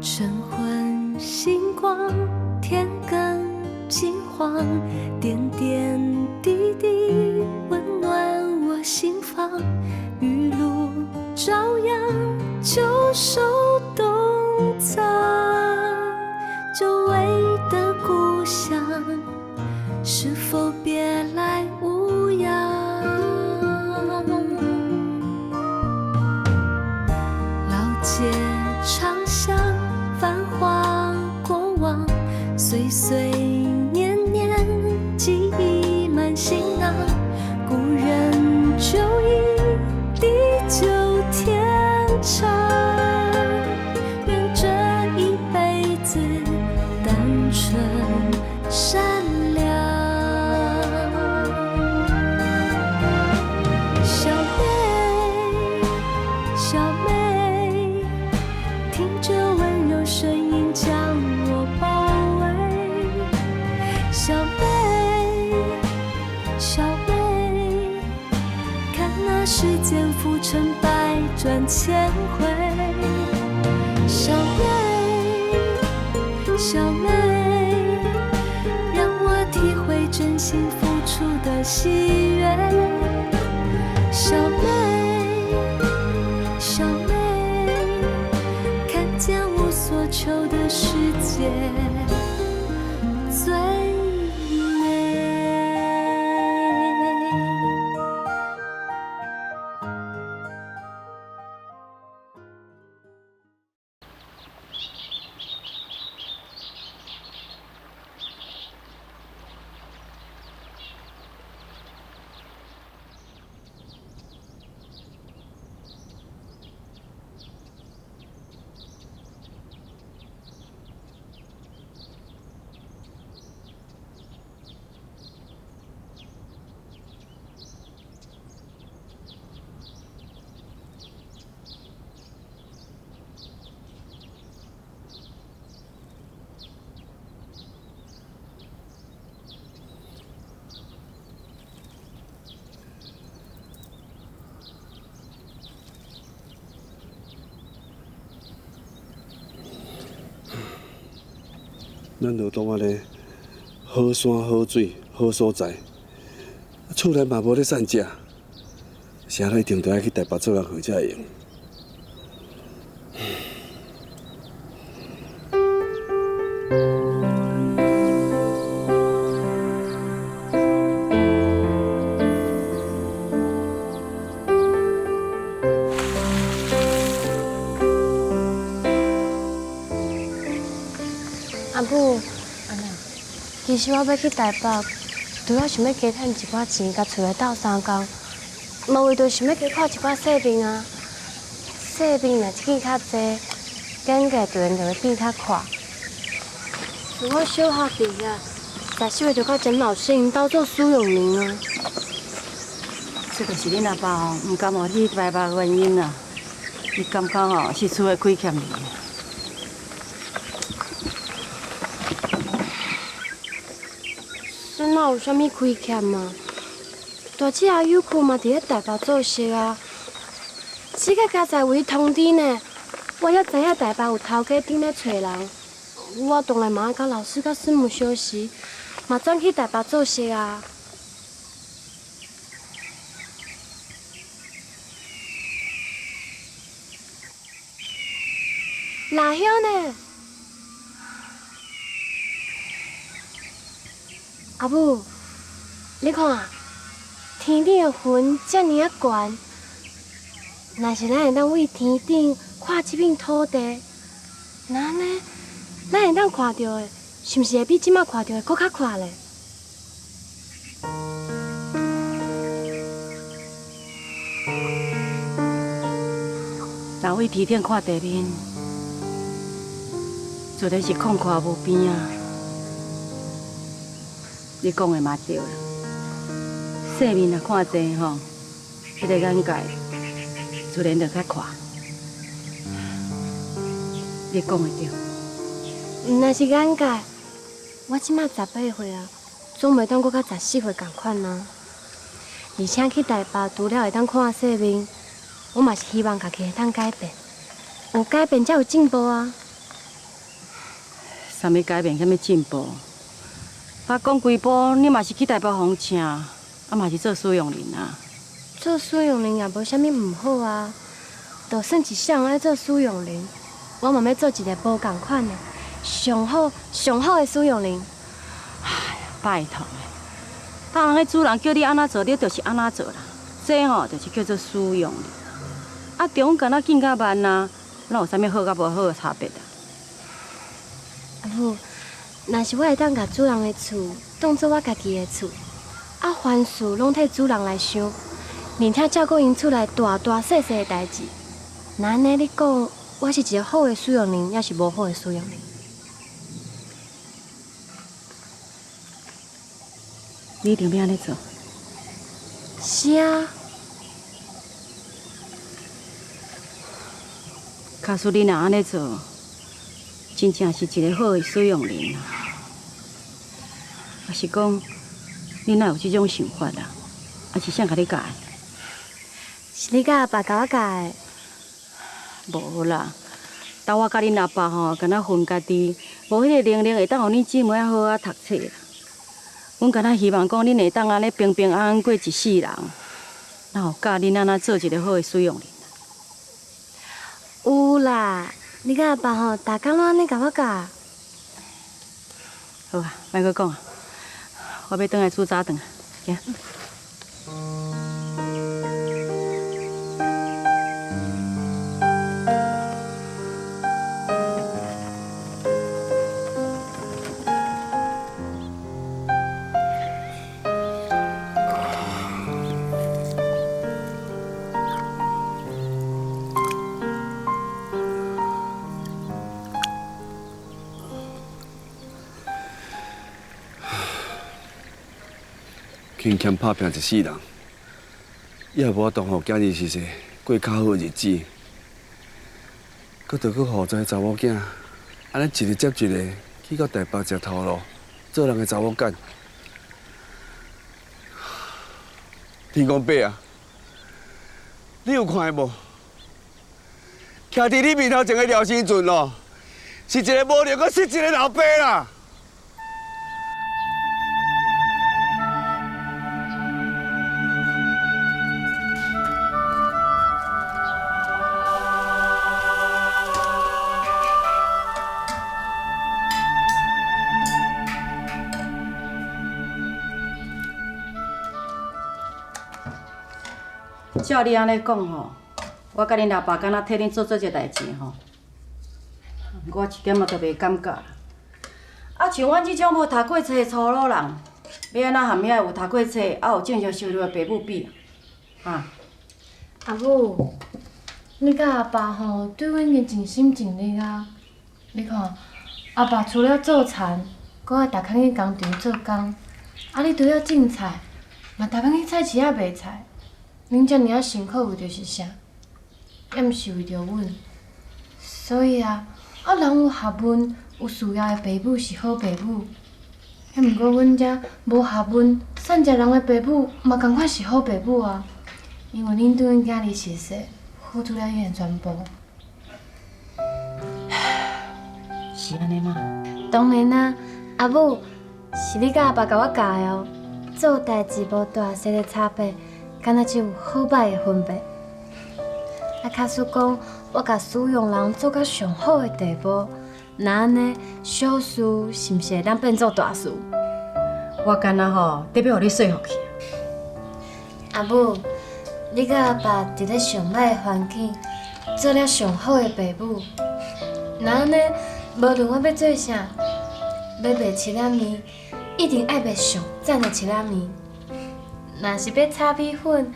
晨昏星光，天更金黄，点点滴滴温暖我心房。雨露朝阳，旧手冬藏，久违的故乡，是否别来无恙？老街长巷，繁华过往，岁岁年年，记忆满行囊。故人旧忆，地久天长。愿这一辈子单纯善良。小妹，小妹，听着温柔声音将我包围。小妹，小妹，看那世间浮沉百转千回。小妹，小妹，让我体会真心付出的喜悦。小妹，小妹，看见无所求的世界最美。咱就当安尼，好山好水好所在，厝内嘛无咧散食，啥一定都爱去台北做工课才会用。阿母，其实我要去台北，除了想要加赚一寡钱，甲厝内斗相共，嘛为着想要加看一寡细面啊。细面若一见较济，眼界自然就会变较宽。像我小学毕业，10岁就甲曾老师因斗做苏永明啊。这就是恁阿爸唔甘互你台北的原因啊。伊感觉吼是厝的亏欠你。咱哪有啥物亏欠啊？大姐阿友库嘛伫咧台北做事啊。这个家在为通知呢，我还知影台北有头家顶咧找人，我当然嘛爱甲老师甲师母相识，嘛转去台北做事啊。辣香呢？阿母，你看，天顶的云遮尔啊悬，若是咱会当为天顶看这片土地，那呢，咱会当看到的，是毋是会比即马看到的搁较快咧？若为天顶看地面，绝对是空旷无边啊！你讲的嘛对啦，细面若看济吼，迄个眼界自然就较宽。你讲的对。若是眼界，我即马18岁啊，总袂当搁甲14岁共款啊。而且去台北除了会当看细面，我嘛是希望家己会当改变，有改变才有进步啊。啥物改变，啥物进步？爸讲规步，你嘛是去台北phòng请，啊嘛是做苏永林啊。做苏永林也无啥物唔好啊，就算一项爱做苏永林，我嘛要做一个无共款的，上好的苏永林。拜托诶，当人迄主人叫你安怎做，你就是安怎做啦。这吼就是叫做苏永林。啊，中间仔紧甲慢啊，哪有啥物好甲无好的差别啊？阿母，若是我会当甲主人的厝当做我家己的厝，啊，凡事拢替主人来想，连听照顾因厝内大大细细的代志。那安尼你讲，我是一个好的苏永林，还是无好的苏永林？你一定要安尼做。是啊。假使你若安尼做，真正是一个好的使用人啊。还是讲，你哪有这种想法啊？还是谁甲你教的？是你甲阿爸甲我教的。无啦，当我甲恁阿爸吼，敢若分家己，无迄个能力会当互恁姊妹好好读册啦。阮敢若希望讲恁会当安尼平平安安过一世人，哪有教恁安怎做一个好的使用人？有啦，你甲阿爸吼，逐工拢安尼甲我教。好啊，莫阁讲啊，我要转来煮早顿啊，行。轻欠打拼一世人，也无法度互今日是说过较好的日子，搁着搁互这个查某囝，安尼一日接一日去到台北食头路，做人的查某干。天公伯啊，你有看无？徛伫你面头前的廖新俊咯，是一个无良搁失一个老爸啦。照你安尼讲吼，我甲恁阿爸敢若替恁做一个代志吼，我一点仔都袂感觉啦。啊，像阮这种无读过册的粗鲁人，要安怎含遐有读过册、也有正常收入的爸母比啊？阿母，你甲阿爸吼对阮已经尽心尽力啊！你看，阿爸除了做田，搁爱逐工去工厂做工，啊，你除了种菜，嘛逐工去菜市仔卖菜。恁遮尔啊辛苦为着是啥？也毋是为着阮。所以啊，人有学问、有事业的爸母是好爸母。迄毋过阮遮无学问、善食人的爸母嘛共款是好爸母啊。因为恁对阮囝儿熟悉，付出了伊的全部。是安尼吗？当然啦，阿母是你甲阿爸甲我教的哦。做代志无大小的差别。敢若只有好歹的分别。啊，假使讲我甲使用人做到上好的地步，那安尼小事是毋是会当变做大事？我敢若吼，得要互你说服去。阿母，你甲阿爸伫咧上歹的环境，做了上好的爸母，那安尼无论我要做啥，要卖切仔面，一定爱卖上赞的切仔面。若是要炒米粉，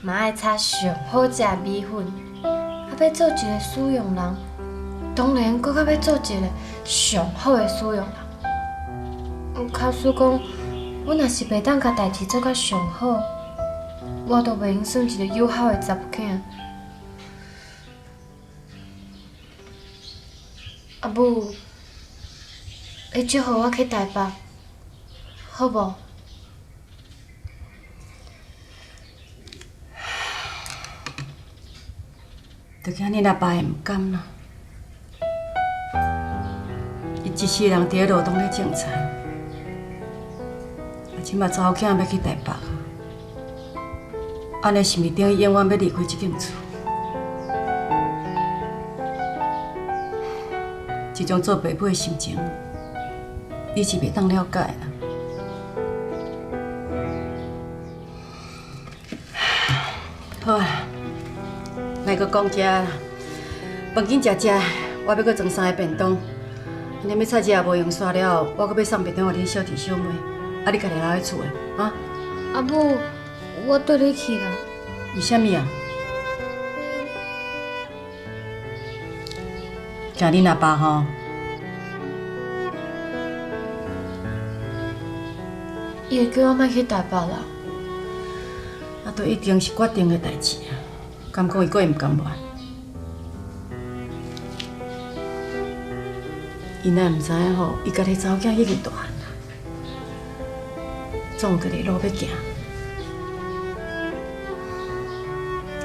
嘛爱炒上好食的米粉。啊，要做一个使用人，当然搁较要做一个上好的使用人。假使讲，我若是袂当甲代志做到上好，我都袂用算一个友好的查某囝。阿母，你祝福我去台北，好无？就惊恁阿爸会毋甘啦。伊一世人伫咧路东咧种菜，即马查某囝要去台北啊，安尼是毋是等于永远要离开这间厝？这种做爸母的心情，你是袂当了解啦。好啊，莫阁讲遮啦，饭紧食食，我要阁装3个便当。你要菜食也无用刷了，我阁要送便当互恁小弟小妹，啊，你家己留喺厝的，啊？阿母，我对你去啦。为什么啊？惊恁阿爸吼？伊会叫我莫去台北啦。啊，都已经是决定的代志啊，敢讲伊佫会毋甘愿？伊若毋知影吼，伊家己查某囝已经大汉啦，总有家己路要行。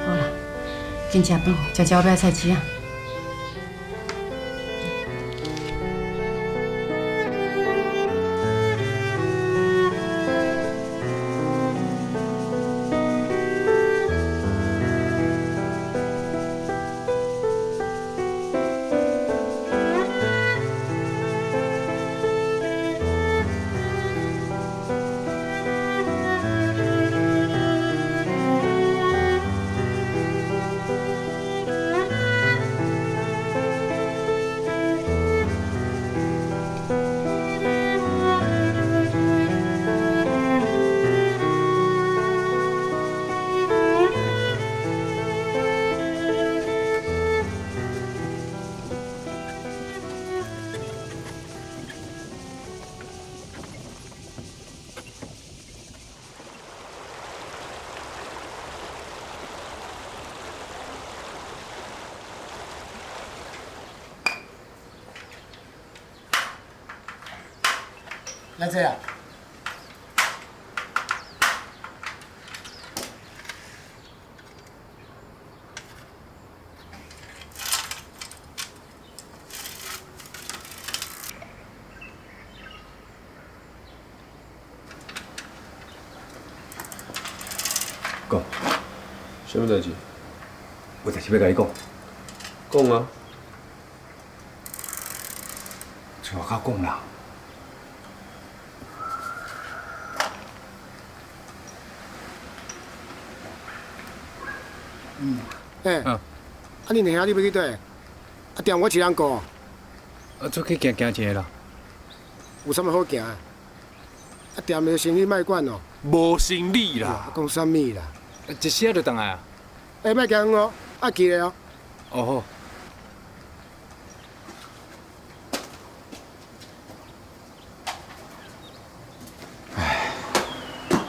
好啦，紧食饭，食食我买菜市啊。来这啊！讲，什么代志？有代志要甲你讲。讲啊！像我较讲啦。啊，恁兄弟要去倒？啊，店我一人顾。出去行行一下啦。有啥物好行？啊，店的生意莫管哦。无生理啦！讲啥物啦？一时就回来啊。莫惊哦，啊记咧哦。哦好。唉，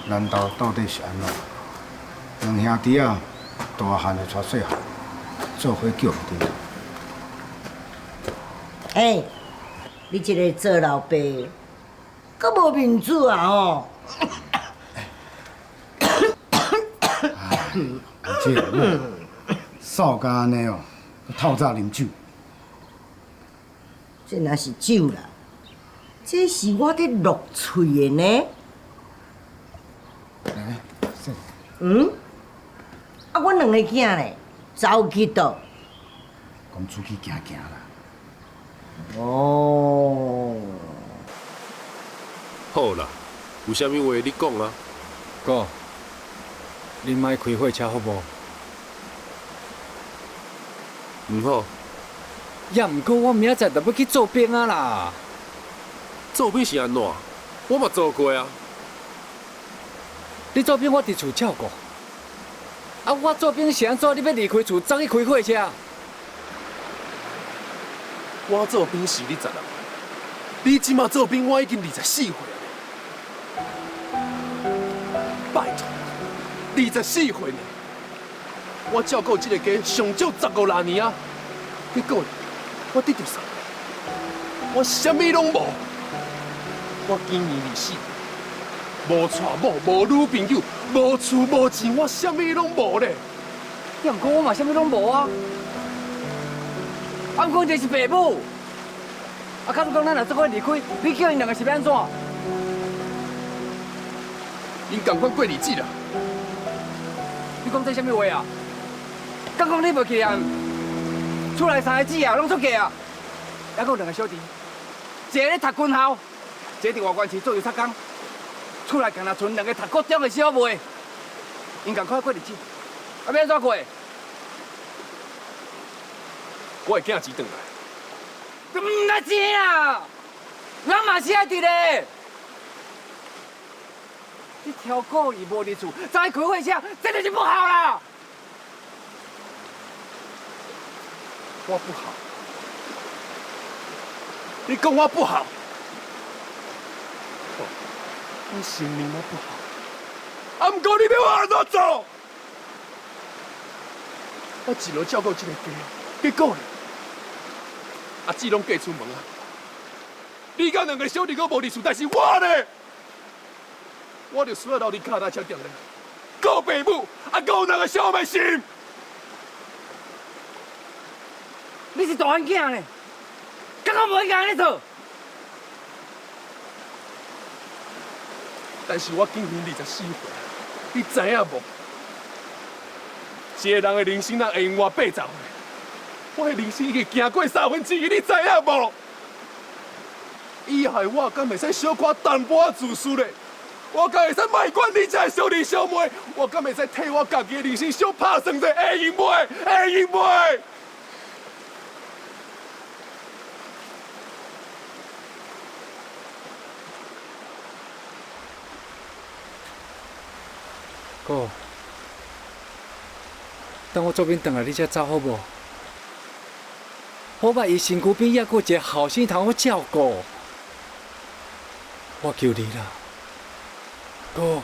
难道到底是安怎？两兄弟啊，大汉就带细汉，做伙叫唔对。哎，你这个做老爸，阁无面子啊吼！而且扫甲安尼哦，透早啉酒。这若是酒啦，这是我伫落喙的呢。啊，阮两个囝咧，走去倒？讲出去行行啦。哦，好啦，有啥物话你讲啊？哥，恁莫开火车好无？唔好，也毋过我明仔载就要去做兵啊啦。做兵是安怎？我嘛做过啊。你做兵我伫厝照顾，啊我做兵是安怎？你要离开厝，走去开火车？我做兵是你16岁，你即马做兵我已经24岁了。拜托，24岁呢，我照顾这个家上少15、16年啊，结果我得到啥？我啥物拢无，我今年24，无娶某，无女朋友，无厝无钱，我啥物拢无咧。也毋过我嘛啥物拢无啊。啊，毋过就是爸母，啊啊，假如讲咱若做伙离开，你叫因两个是要安怎？因赶快过日子啦！你讲这什么话啊？刚讲你无去念，厝内三个姊啊，拢出嫁啊，还有两个小弟，一个咧读军校，一个伫外县市做油漆工，厝内干那剩两个读高中的小妹，因赶快过日子，啊，要安怎过？我会寄钱回来。唔拿钱啊！咱嘛是爱伫咧。你挑故意无伫厝，走去开会车，这就是不好啦。我不好，你讲我不好，我承认我不好，啊，不过你要我安怎做？我一路照顾这个家，结果呢？阿姊拢嫁出门啊！你甲两个小弟搁无伫厝，但是我呢？我就需要留伫脚踏车店咧，顾爸母，啊，顾两个小妹心。你是大汉囝呢，刚刚无应该安尼做。但是我今年24岁，你知影无？一个人的人生若会用活80岁，我的人生已经行过1/3，你知影无？以后我敢袂使小可淡薄仔自私咧？我敢会使卖管你这小弟小妹？我敢会使替我家己的人生小拍算者？会用袂？会用袂？哥，等我做兵回来，你才走好无？好把伊身躯边还阁一个后生通好照顾，我求你啦，哥，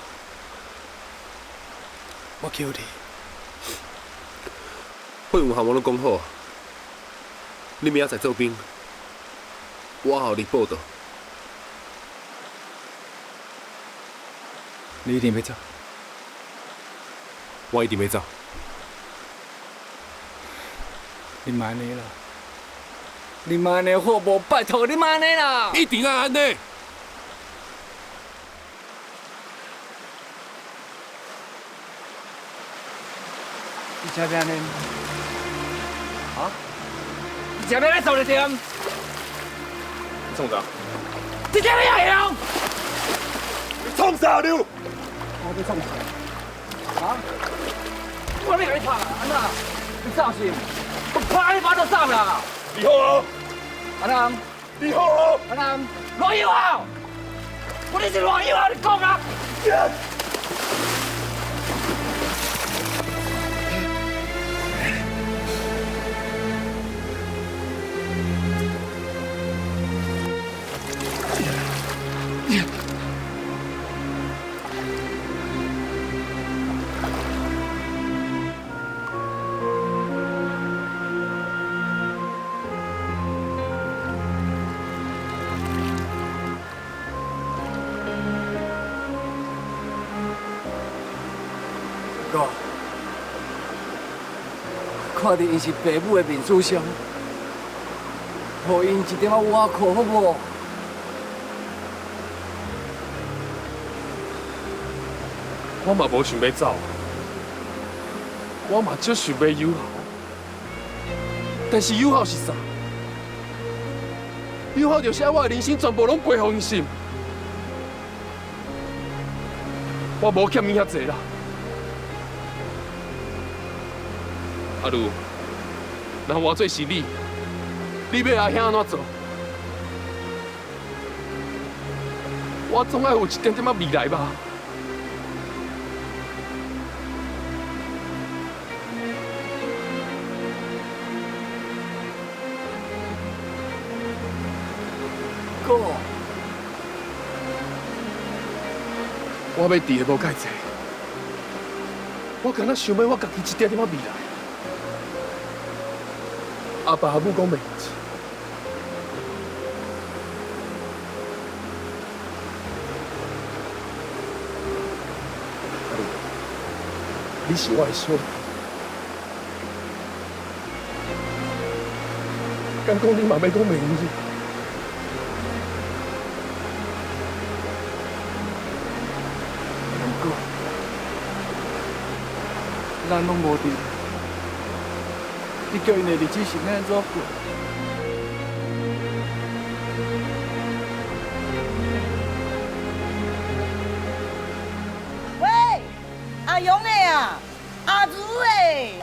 我求你。会务项目拢讲好，你明仔载做兵，我互你报道。你一定要走。我一定要走。你莫安尼啦！你莫安尼好无？拜托你莫安尼啦！一定要安尼。你真要安尼？啊？你真要来做一点？你创啥？你真要样？你创啥了？我要创啥？啊？我要给你拍啊！安娜，你小心！我啪一巴就上了。你好啊！安娜，你好啊！安娜，罗友豪，我你是罗友豪，你讲啊！哥，看在因是爸母的面子上，予因一点仔瓦靠好无？我嘛无想要走，我嘛足想要友好，但是友好是啥？友好就是我的人生全部拢归乎因心，我无欠你遐济啦。阿如，若我做是你，你要阿兄安怎做？我总爱有一点点仔未来吧。哥，我要伫的无介济，我敢若想要我家己一点点仔未来。阿爸阿母讲袂用钱，你是我的小弟，敢讲你嘛要讲袂用钱？人拢无伫，你叫因的日子是要安怎过？喂，阿勇的啊，阿如的，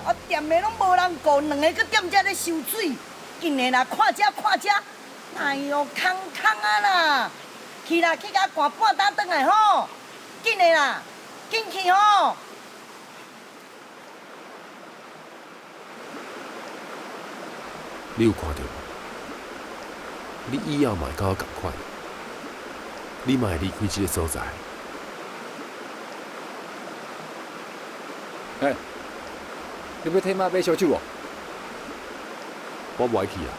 我店的拢无人顾，两个搁踮遮咧收水，紧的啦，看遮看遮，哎呦，空啊啦！去啦，去甲赶半打转来吼，紧的啦，紧去吼！你有看到无？你以后嘛会甲我同款，你嘛会离开这个所在。哎，你要替妈买烧酒无？我袂去啊，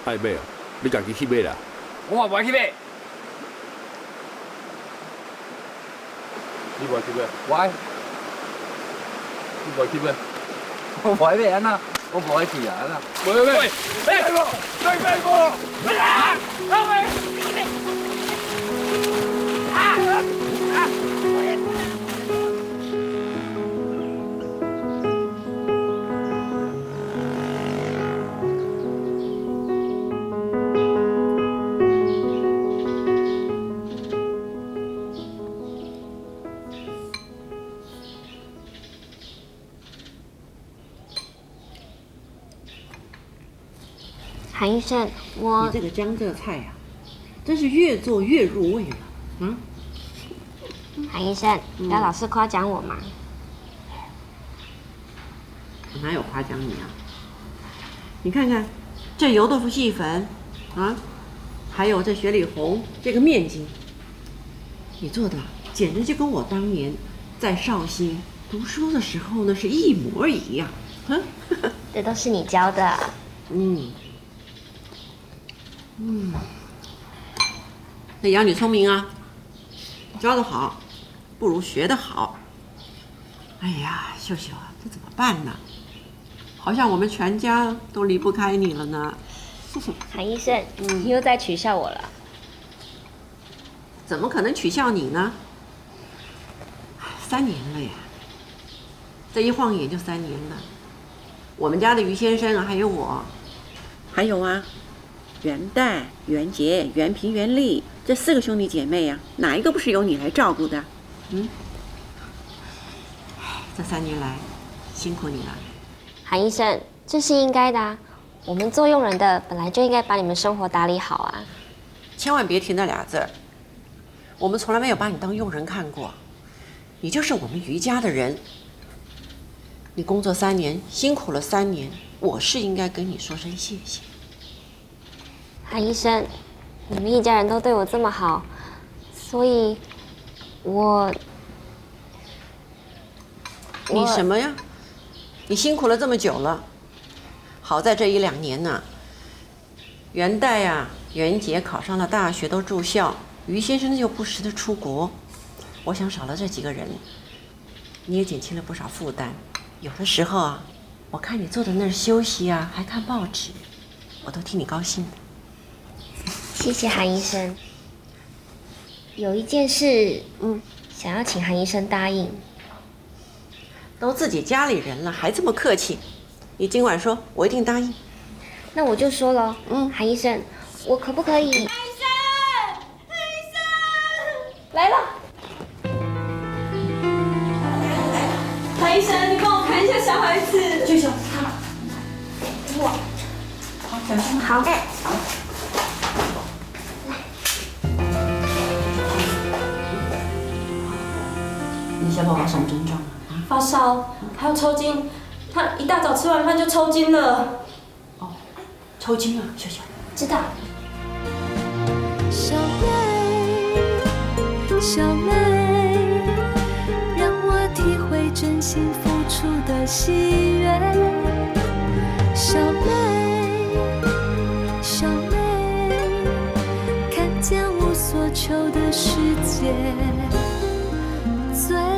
爱买哦，你家己去买啦。我嘛袂去买。你袂去买？我，你袂去买？我袂买安那，我袂去啊安那。喂，买我，买我！韩医生，你这个江浙菜呀、真是越做越入味了。韩医生，不要老是夸奖我嘛。我哪有夸奖你啊？你看看，这油豆腐细粉啊，还有这雪里红这个面筋，你做的简直就跟我当年在绍兴读书的时候呢是一模一样。这都是你教的。那养你聪明啊，教得好，不如学得好。哎呀，秀秀啊，这怎么办呢？好像我们全家都离不开你了呢。韩医生，你又在取笑我了。怎么可能取笑你呢？3年了呀，这一晃眼就3年了。我们家的于先生啊，还有我，还有啊，袁代、袁杰、袁平、袁丽这4个兄弟姐妹呀、哪一个不是由你来照顾的？这3年来辛苦你了。韩医生，这是应该的啊。我们做佣人的本来就应该把你们生活打理好啊。千万别提那俩字儿。我们从来没有把你当佣人看过，你就是我们于家的人。你工作3年，辛苦了3年，我是应该跟你说声谢谢。韩医生，你们一家人都对我这么好，所以你什么呀？你辛苦了这么久了，好在这1、2年呢，袁代呀、袁杰考上了大学，都住校，于先生又不时的出国。我想少了这几个人，你也减轻了不少负担。有的时候啊，我看你坐在那儿休息啊，还看报纸，我都替你高兴的。谢谢韩医生。有一件事，想要请韩医生答应。都自己家里人了，还这么客气？你今晚说，我一定答应。那我就说了，韩医生，我可不可以？韩医生，来了。韩医生，你帮我看一下小孩子。舅舅，我。好，小心。好。你小宝宝什么症状啊？发烧，还有抽筋。他一大早吃完饭就抽筋了。哦，抽筋啊，秀秀。知道。小妹，小妹，让我体会真心付出的喜悦。小妹，小妹，看见无所求的世界最美。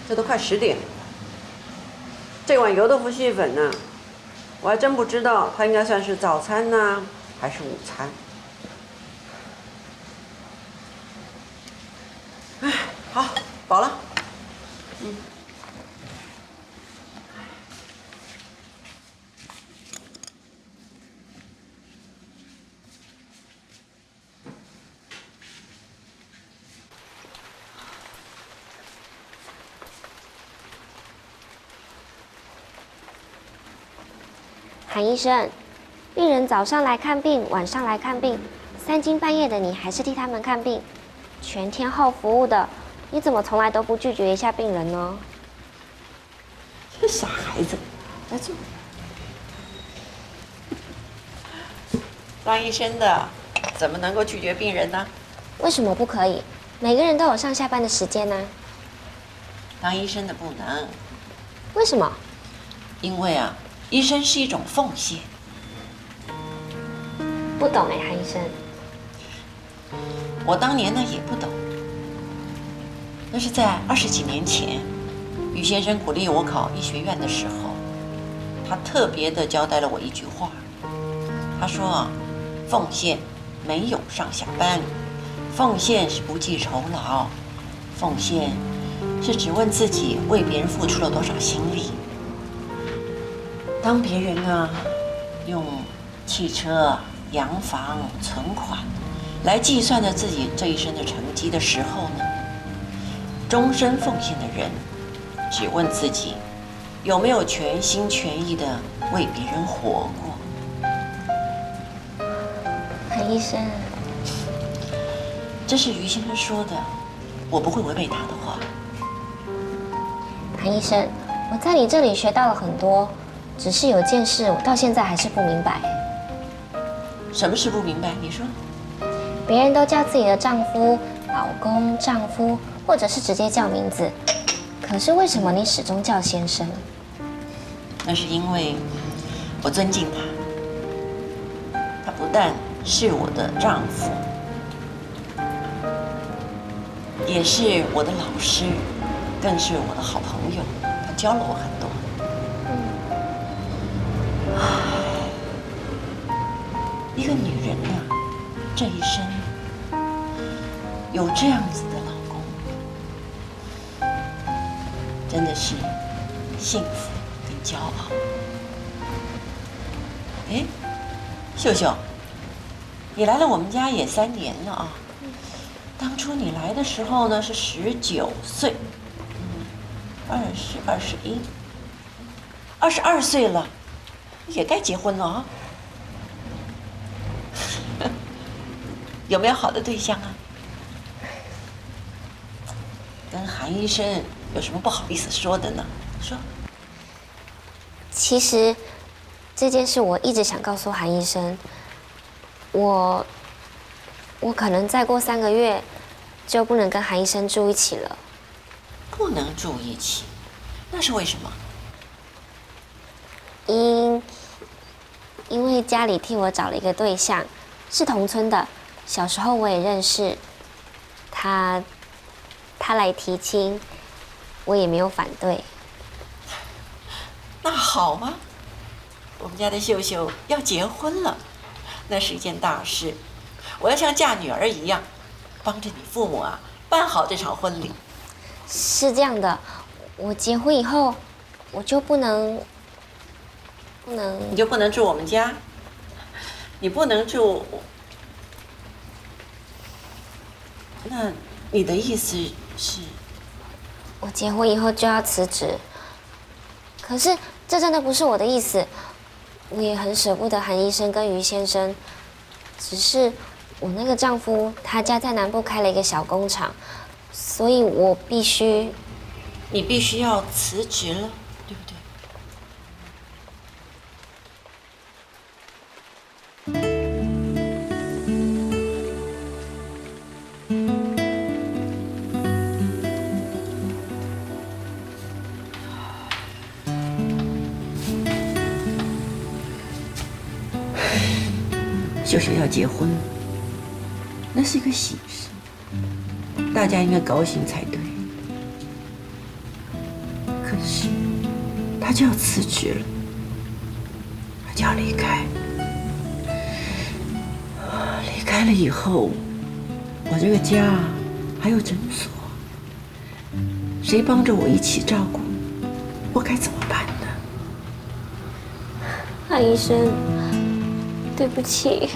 这都快10点了。这碗油豆腐蟹粉呢，我还真不知道它应该算是早餐呢，还是午餐。哎，好，饱了。韩医生，病人早上来看病，晚上来看病，3更半夜的你还是替他们看病，全天候服务的，你怎么从来都不拒绝一下病人呢？这傻孩子，来坐。当医生的怎么能够拒绝病人呢？为什么不可以？每个人都有上下班的时间呢。当医生的不能。为什么？因为啊，医生是一种奉献。不懂哎，韩医生。我当年呢也不懂，那是在20几年前，于先生鼓励我考医学院的时候，他特别的交代了我一句话，他说啊，奉献没有上下班，奉献是不计酬劳，奉献是只问自己为别人付出了多少心力。当别人啊用汽车、洋房、存款来计算着自己这一生的成绩的时候呢，终身奉献的人只问自己有没有全心全意的为别人活过。韩医生，这是于先生说的，我不会违背他的话。韩医生，我在你这里学到了很多，只是有件事我到现在还是不明白。什么是不明白？你说。别人都叫自己的丈夫、老公、丈夫，或者是直接叫名字，可是为什么你始终叫先生？那是因为我尊敬他，他不但是我的丈夫，也是我的老师，更是我的好朋友，他教了我很多。一个女人啊，这一生有这样子的老公，真的是幸福跟骄傲。哎，秀秀，你来了我们家也3年了啊。当初你来的时候呢是19岁，20、21、22岁了，也该结婚了啊。有没有好的对象啊？跟韩医生有什么不好意思说的呢？说。其实这件事我一直想告诉韩医生，我可能再过3个月就不能跟韩医生住一起了。不能住一起，那是为什么？因为家里替我找了一个对象，是同村的。小时候我也认识他来提亲，我也没有反对。那好啊，我们家的秀秀要结婚了，那是一件大事，我要像嫁女儿一样，帮着你父母啊办好这场婚礼。是这样的，我结婚以后，我就不能，你就不能住我们家，你不能住。那你的意思是？我结婚以后就要辞职。可是这真的不是我的意思，我也很舍不得韩医生跟于先生。只是我那个丈夫他家在南部开了一个小工厂，所以我必须。你必须要辞职了，对不对？秀秀要结婚了，那是一个喜事，大家应该高兴才对。可是他就要辞职了，他就要离开。离开了以后，我这个家还有诊所，谁帮着我一起照顾？我该怎么办呢？韩医生，对不起。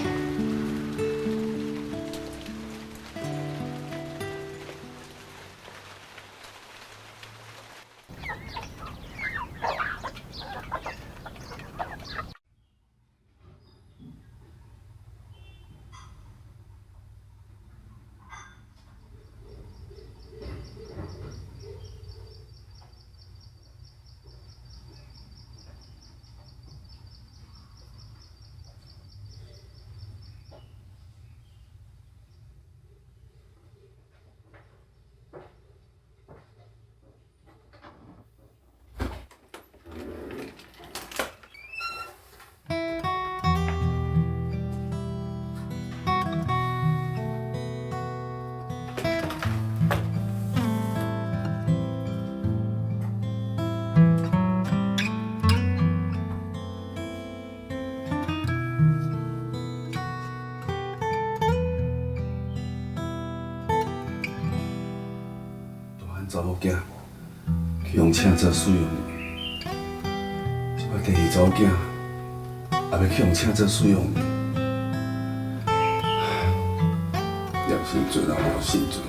查某囝去用请做使用的，即摆第二查某囝也要去用请做使用的，也是做人无信准。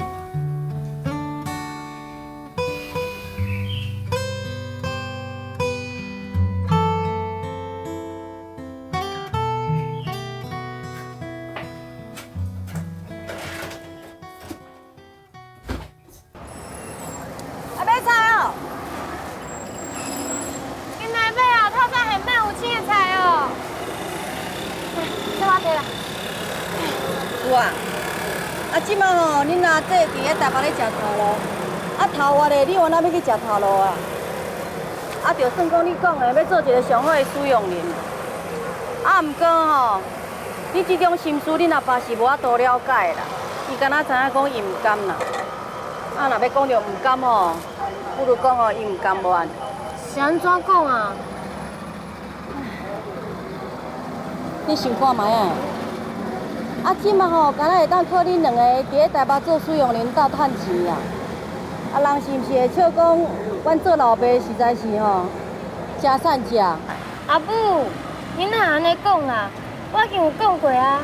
即摆吼，恁阿姐伫咧台北咧食头路，啊头我咧，你往哪要去食头路啊？啊，就算讲你讲的要做一个上好的使用人，啊，毋过吼，你即种心思，恁阿爸是无法度了解啦。伊敢若知影讲伊毋甘啦。啊，若要讲着毋甘吼，不如讲吼伊毋甘愿。是安怎讲啊？你想看卖啊？啊，即马吼，敢若会当靠恁两个伫咧台北做使用人斗趁钱啊！啊，人是毋是会笑讲，阮做老爸实在是吼，真善食。阿母，恁若安尼讲啦，我已经有讲过啊。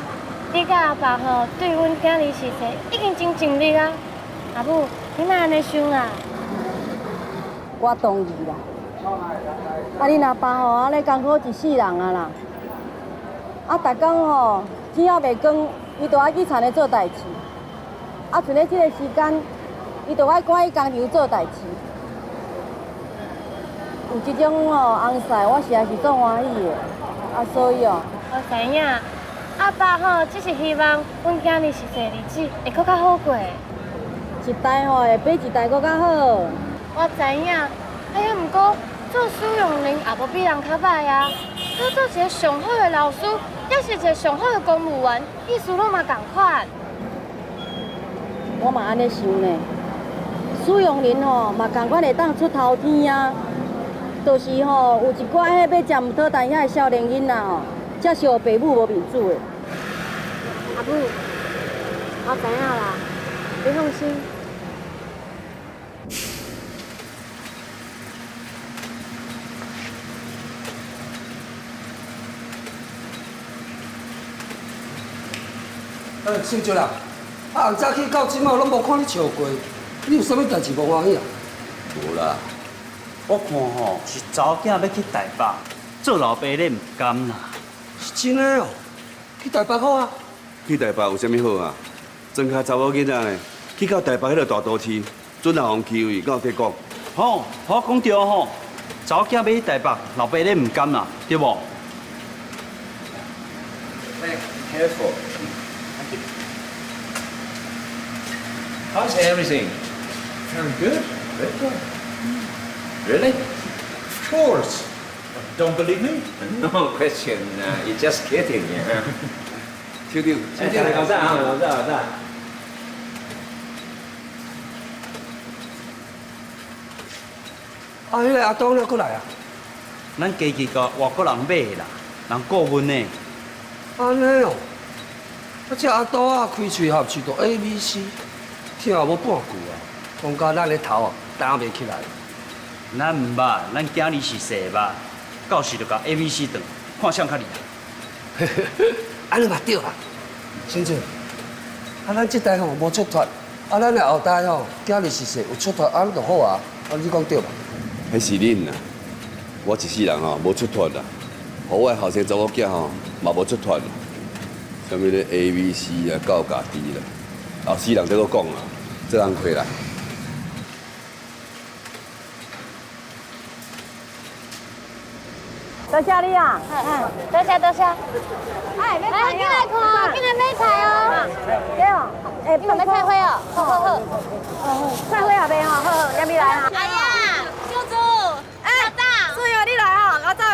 你甲阿爸吼，对阮囝儿是说已经真尽力啊。阿母，恁若安尼想啊？我同意啦。啊，恁阿爸吼，安尼艰苦一世人啊啦。啊，逐工吼。钱也袂光，伊就爱去田咧做代志。啊，剩咧即个时间，伊就爱赶去工厂做代志。有即种翁婿，我实在是足欢喜的。啊，所以我知影，阿爸吼，只是希望阮囝儿实际日子会搁较好过。一代会比一代搁较好。我知影，哎呀，毋过做使用人也无比人较歹啊。要做一个上好的老师。要是一个上好的公务员，意思拢嘛共款。我嘛安尼想呢，使用人吼嘛共款会当出头天啊。就是吼有一寡迄要食毋讨但遐个少年囡仔吼，才是互爸母无面子的。阿母，我知影啦，你放心。姓周啦，啊，早起到即马拢无看你笑过，你有啥物代志无欢喜啊？无啦，我看吼是查某囝要去台北，做老爸咧唔甘啦。是真的哦，去台北好啊？去台北有啥物好啊？庄卡查某囡仔呢，去到台北迄个大都市，准人互欺负，敢有得讲？吼，我讲对吼，查某囝要去台北，老爸咧唔甘啦，对无？Careful. How's everything? Very good. Very good. Really? Of course. Don't believe me? No question. You're just kidding. 确定？老大啊，老大。啊，迄个阿东了过来啊？咱家己甲外国人买的啦，人顾问呢。安尼哦，啊，这阿东啊开喙合喙都 ABC， 听无半句啊，讲到咱的头啊担袂起来。咱唔捌，咱今日是细捌，到时就甲 ABC 转，看谁较厉害。安尼嘛对啦，先生，啊，咱这代吼无出脱，啊，咱的后代吼，今日是细有出脱，安尼就好啊，啊，你讲对吧？迄是恁啦，我一世人吼无出脱啦，互我的后生查某囝吼嘛无出脱啦。什么咧 ABC 啊，教家己啦，后世人在搁讲啊，这人亏啦。多谢你啊！多谢多谢。哎，进来看，进来买菜哦。对哦，哎，你们要菜花哦，好好好。菜花也卖吼，好，要不来啊？哎呀，小朱，老大，所以你来哦，我走。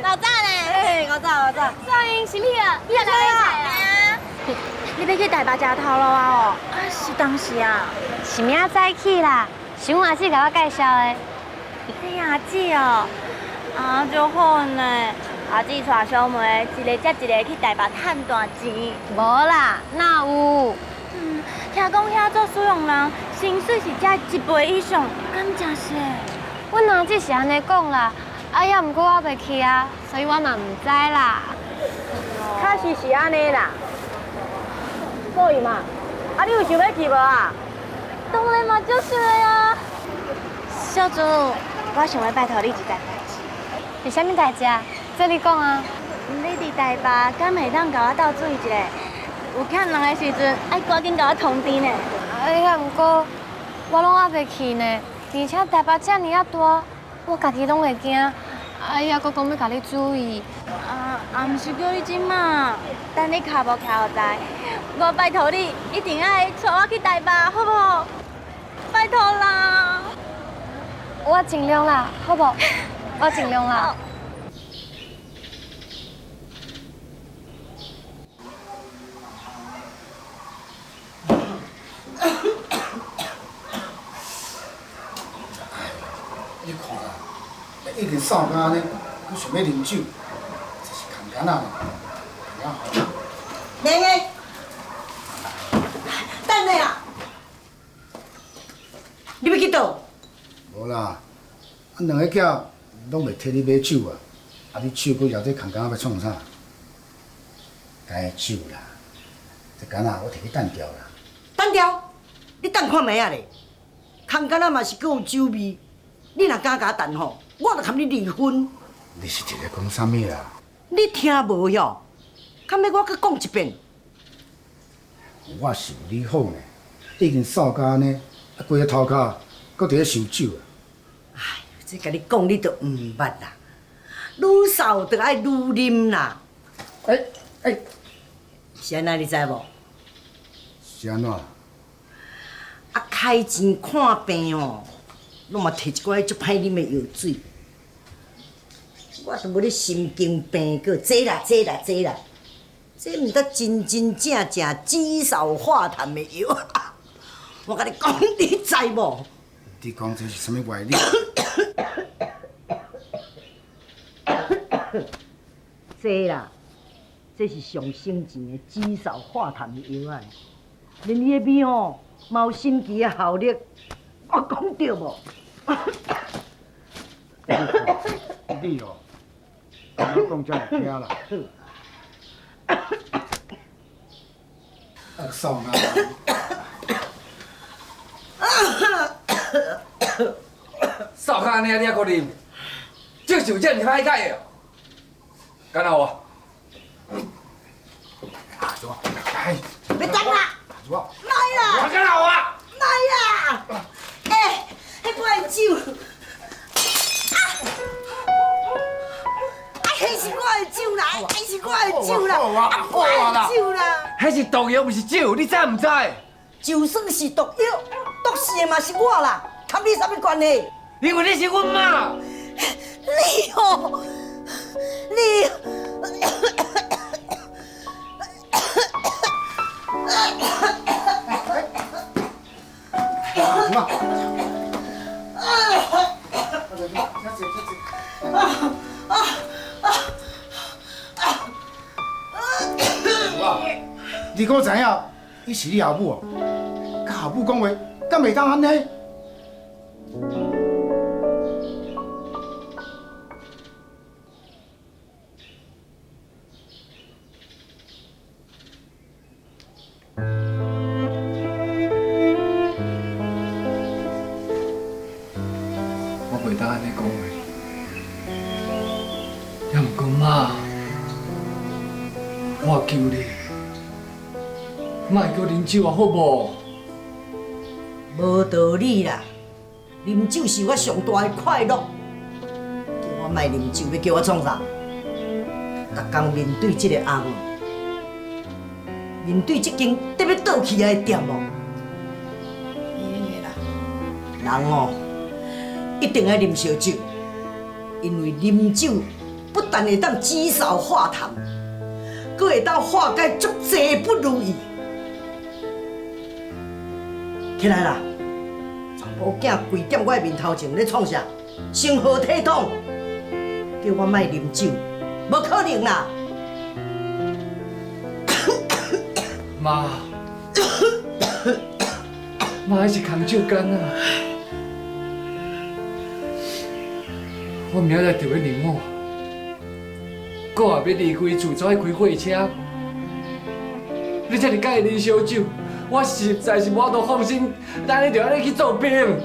老大呢？哎，我走。少英是屁啊？你来买菜啊？你要去台北食头路啊？哦，啊是当时啊，是明仔早起啦，是阮阿姊甲我介绍的。你阿姊哦，啊就好呢。阿姊带小妹一个接一个去台北赚大钱。无啦，哪有？听讲遐做使用人薪水是才1倍以上，敢真实？阮阿姊是安尼讲啦，啊也毋过我袂去啊，所以我嘛毋知啦。确实是安尼啦。所以嘛，啊你有想要去无啊？当然嘛，就是了呀。小朱，我想要拜托你一件代志。是啥物代志啊？这你讲啊。你伫台北，敢会当甲我斗注意一下？有欠人的时阵，爱赶紧甲我通知呢。哎呀，毋过我拢还袂去呢，而且台北遮尔啊大，我家己拢会惊。哎呀，佫讲要甲你注意。啊，毋是叫你即马，等你脚无徛好在，我拜托你一定爱带我去台北，好不好？拜托啦！我尽量啦，好不？我尽量啦。你看啦，已经扫到安尼，佫想要啉酒，这是空干啊！妹妹，等下啊！你要去倒？无啦，咱两个囝拢袂替你买酒啊，啊你手佫摇这空干要创啥？该酒啦，这干啊我摕去等掉啦。等掉？你等看卖啊咧？空干啊嘛是佫有酒味，你若敢甲我等吼，我就含你离婚。你是伫咧讲啥物啦？你听无哟？敢要我佮讲一遍？我是有你好呢，已经扫到安尼，啊规个头壳佫伫咧受酒啊！哎，这甲你讲你都毋捌啦，愈扫就爱愈啉啦。哎，是安那你知无？是安怎？啊，开钱看病哦，拢嘛摕一寡足歹啉的药水。我都无咧神经病过，坐啦，这毋得真正止嗽化痰的药。我甲你讲，你知无？你讲这是啥物歪理？这啦，这是上省钱的止嗽化痰的药啊！连你的味吼，嘛有神奇的效力。我讲对无？你哦，我讲遮会听啦。啊，扫哪？扫卡安尼你还可啉？这酒店是歹解的哦。干哪我？啊，怎么？哎，别等啦！怎么？来啦！我干哪我？来啦！哎，迄罐酒，迄是我的酒啦，迄是我的酒啦，我的酒啦。迄是毒药，不是酒，你知唔知？就算是毒药，毒死的嘛是我啦，跟你啥物关系？因为你是阮妈。你哦，你。怎么？你搁知影，伊是你后母哦？甲后母讲话，敢袂当安尼？我袂当安尼讲话，也毋过妈，我求你，莫叫啉酒啊，好无？无道理啦！啉酒是我上大的快乐，叫我莫啉酒，要叫我创啥？逐工面对这个翁，面对这间得要倒去的店哦，人哦，一定要啉烧酒，因为啉酒不但会当指手画谈，阁会当化解足济不如意。起来啦！查某囝跪踮我的面头前咧创啥？成何体统？叫我莫啉酒，无可能啦！妈，妈还是空手干啊！我明仔就要年末，我也要离开厝，走去开货车。你这么介意啉烧酒，我实在是无法度放心，咱你就安尼去做兵。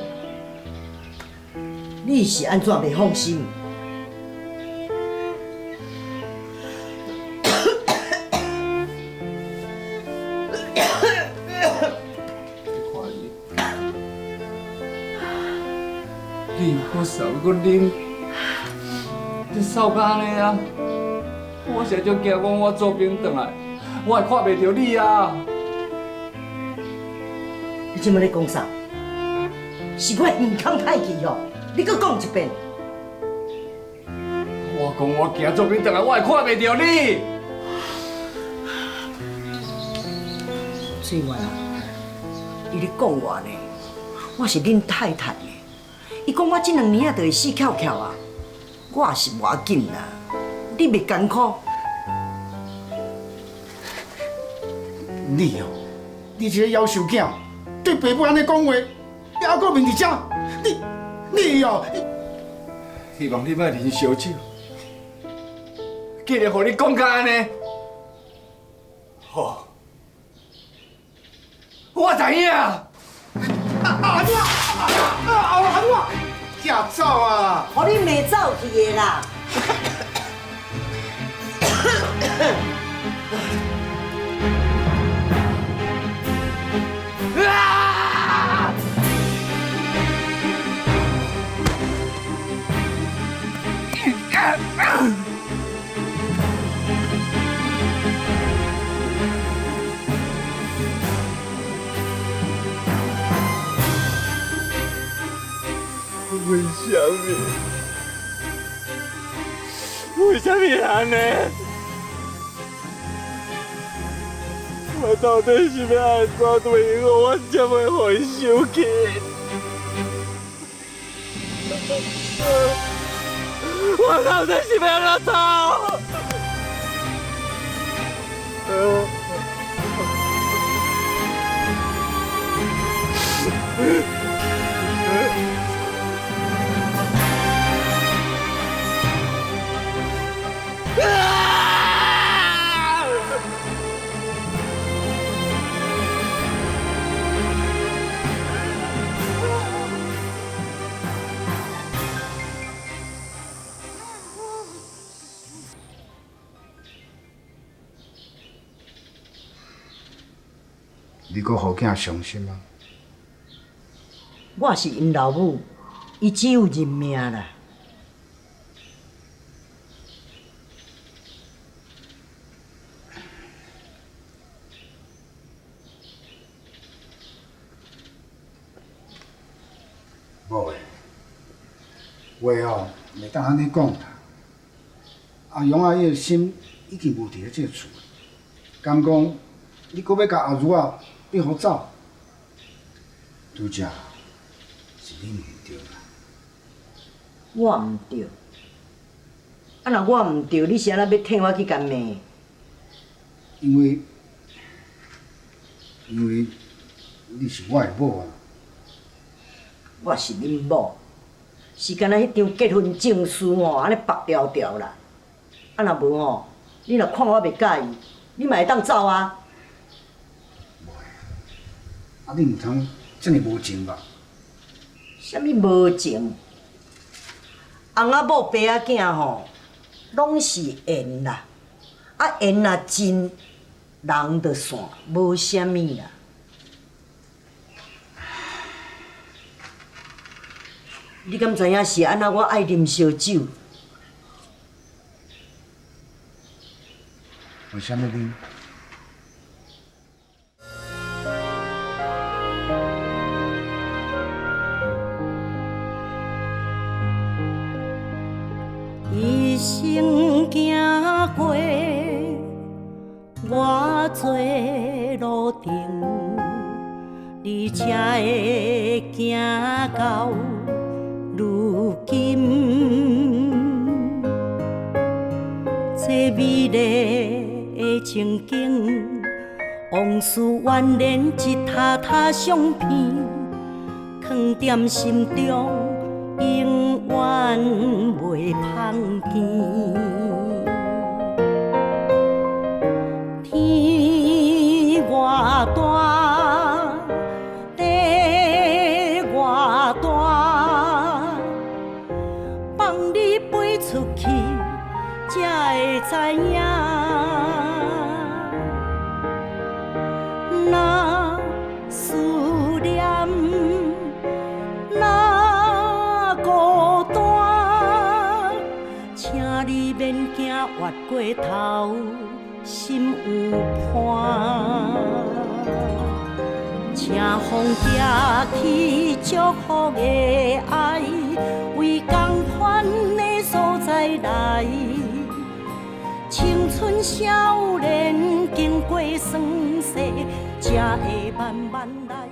你是安怎袂放心？你我少个啉，你扫到安尼啊！我实在就惊讲我做兵回来，我会看袂到你啊！你即摆咧讲啥？是我耳孔歹去哦！你搁讲一遍。我讲我惊做兵回来，我会看袂到你。翠花啊，伊咧讲我呢，我是恁太太呢。伊讲我这2年就会死翘翘啊，我也是无要紧啦。你袂艰苦。你哦，你这个夭寿囝，对爸母安尼讲话，你还搁面伫遮，你哦，希望你莫啉烧酒，既然互你讲甲安尼，好，我知影。阿怎？阿怎？假走啊！互你骂走去的啦！为什么？为什么安尼？我到底是要安怎对我这么互伊生气？我到底是要安怎你搁互囝伤心啊？我是因老母，伊只有认命啦。无诶，话哦，袂当安尼讲啦。阿勇阿姨的心已经无伫咧这个厝，敢讲你搁要甲阿如啊逼互走？拄则是你唔对啦。我毋对。啊，若我毋对，你是安怎要替我去干骂？因为你是我的某啊。我是恁某，是干那迄张结婚证书吼，安尼白条条啦。啊，若无吼，你若看我袂介意，你嘛会当走啊。啊，你毋通遮尔无情吧？啥物无情？翁仔某爸仔囝吼，拢是缘啦。啊，缘若真，人就散，无啥物啦。你敢知影是安怎？我爱啉烧酒。为啥物啉？一生行过偌多路程，你才会行到如今。这美丽的情景，往事蜿蜒一沓沓相片，藏在心中。永远袂芳见。天偌大，地偌大，放你飞出去，才会知影。若思念，孤单，请你免惊越过头，心有伴。请风寄去祝福的爱，为同款的所在来。青春少年经过酸涩，才会慢慢来。